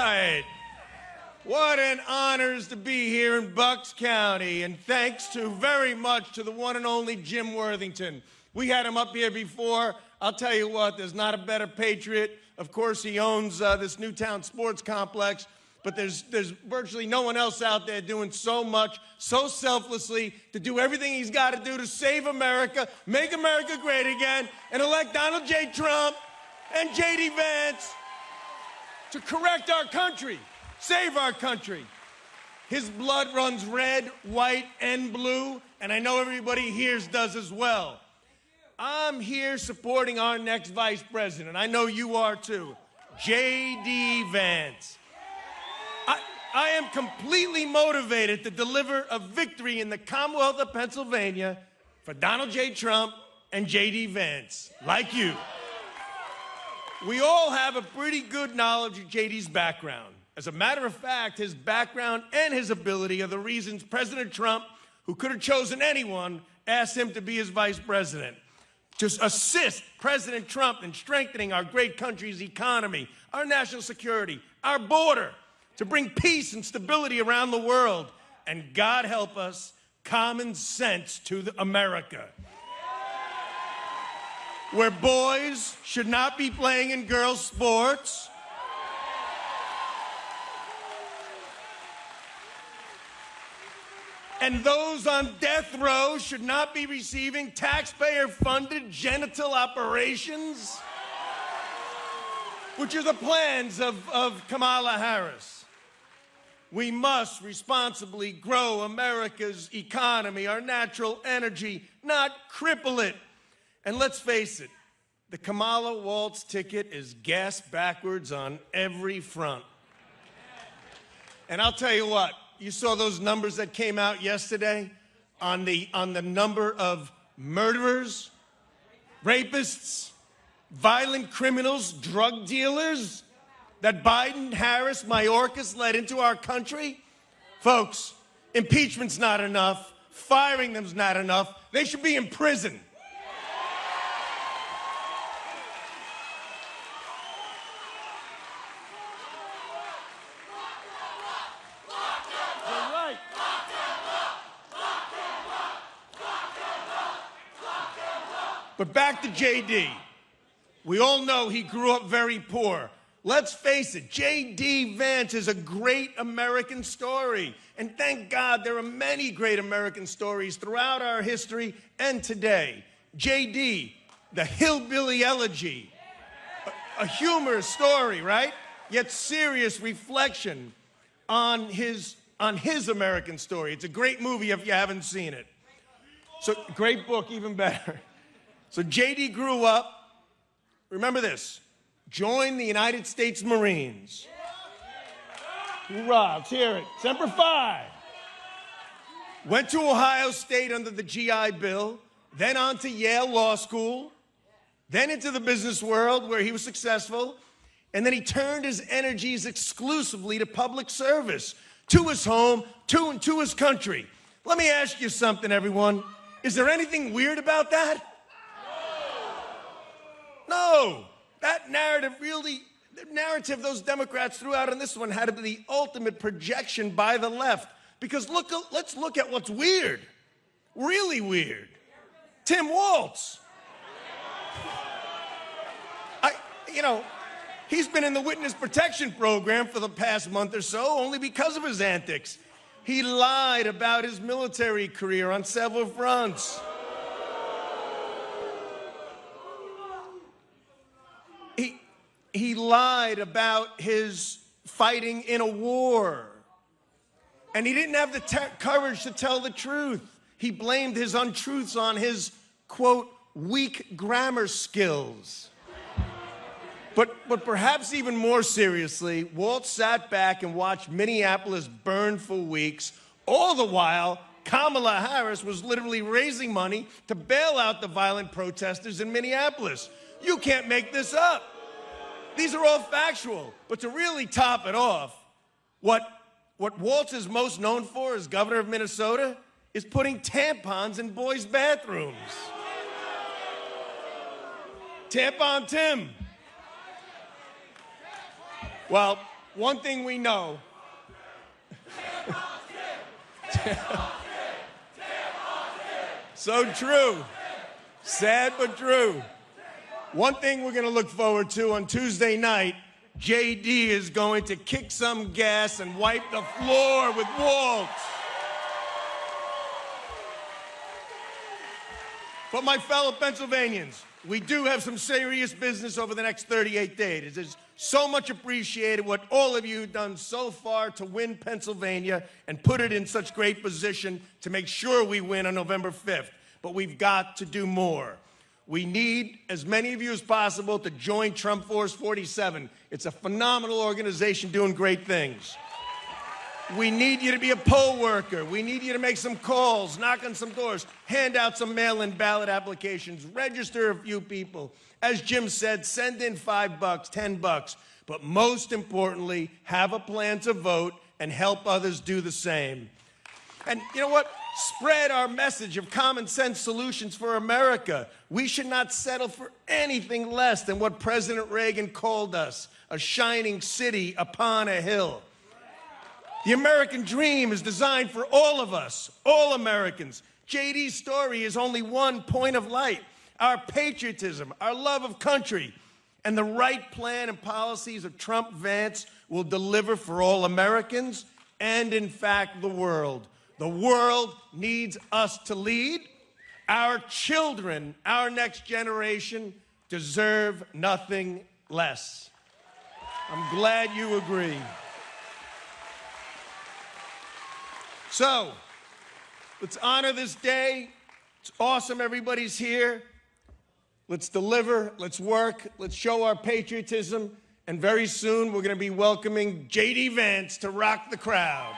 right. What an honor to be here in Bucks County, and thanks very much to the one and only Jim Worthington. We had him up here before. I'll tell you what, there's not a better patriot. Of course, he owns this Newtown sports complex, but there's virtually no one else out there doing so much, so selflessly, to do everything he's got to do to save America, make America great again, and elect Donald J. Trump and J.D. Vance to correct our country, save our country. His blood runs red, white, and blue, and I know everybody here does as well. I'm here supporting our next vice president. I know you are too, J.D. Vance. I am completely motivated to deliver a victory in the Commonwealth of Pennsylvania for Donald J. Trump and J.D. Vance, like you. We all have a pretty good knowledge of J.D.'s background. As a matter of fact, his background and his ability are the reasons President Trump, who could have chosen anyone, asked him to be his vice president. To assist President Trump in strengthening our great country's economy, our national security, our border, to bring peace and stability around the world, and God help us, common sense to America. Where boys should not be playing in girls' sports, and those on death row should not be receiving taxpayer-funded genital operations, which are the plans of Kamala Harris. We must responsibly grow America's economy, our natural energy, not cripple it. And let's face it, the Kamala Walz ticket is gas backwards on every front. And I'll tell you what, you saw those numbers that came out yesterday on the number of murderers, rapists, violent criminals, drug dealers that Biden, Harris, Mayorkas led into our country? Folks, impeachment's not enough. Firing them's not enough. They should be in prison. But back to J.D. We all know he grew up very poor. Let's face it, J.D. Vance is a great American story. And thank God there are many great American stories throughout our history and today. J.D., the hillbilly elegy, a humorous story, right? Yet serious reflection on his American story. It's a great movie if you haven't seen it. So, great book, even better. So J.D. grew up, remember this, joined the United States Marines. Hoorah, let's hear it. Semper Fi. Went to Ohio State under the GI Bill, then on to Yale Law School, then into the business world where he was successful, and then he turned his energies exclusively to public service, to his home, to his country. Let me ask you something, everyone. Is there anything weird about that? No, that narrative the narrative those Democrats threw out on this one had to be the ultimate projection by the left. Because let's look at what's weird, really weird. Tim Walz. He's been in the witness protection program for the past month or so only because of his antics. He lied about his military career on several fronts. He lied about his fighting in a war. And he didn't have the courage to tell the truth. He blamed his untruths on his, quote, weak grammar skills. But perhaps even more seriously, Walt sat back and watched Minneapolis burn for weeks. All the while, Kamala Harris was literally raising money to bail out the violent protesters in Minneapolis. You can't make this up. These are all factual. But to really top it off, what Walz is most known for as governor of Minnesota is putting tampons in boys' bathrooms. Tampon Tim. Well, one thing we know. So true. Sad but true. One thing we're going to look forward to on Tuesday night, JD is going to kick some gas and wipe the floor with Walz. But my fellow Pennsylvanians, we do have some serious business over the next 38 days. It's so much appreciated what all of you have done so far to win Pennsylvania and put it in such great position to make sure we win on November 5th. But we've got to do more. We need as many of you as possible to join Trump-Vance 47. It's a phenomenal organization doing great things. We need you to be a poll worker. We need you to make some calls, knock on some doors, hand out some mail-in ballot applications, register a few people. As Jim said, send in $5, $10, but most importantly, have a plan to vote and help others do the same. And you know what? Spread our message of common sense solutions for America. We should not settle for anything less than what President Reagan called us, a shining city upon a hill. The American dream is designed for all of us, all Americans. JD's story is only one point of light. Our patriotism, our love of country, and the right plan and policies of Trump-Vance will deliver for all Americans and, in fact, the world. The world needs us to lead. Our children, our next generation, deserve nothing less. I'm glad you agree. So, let's honor this day. It's awesome everybody's here. Let's deliver, let's work, let's show our patriotism, and very soon we're going to be welcoming J.D. Vance to rock the crowd.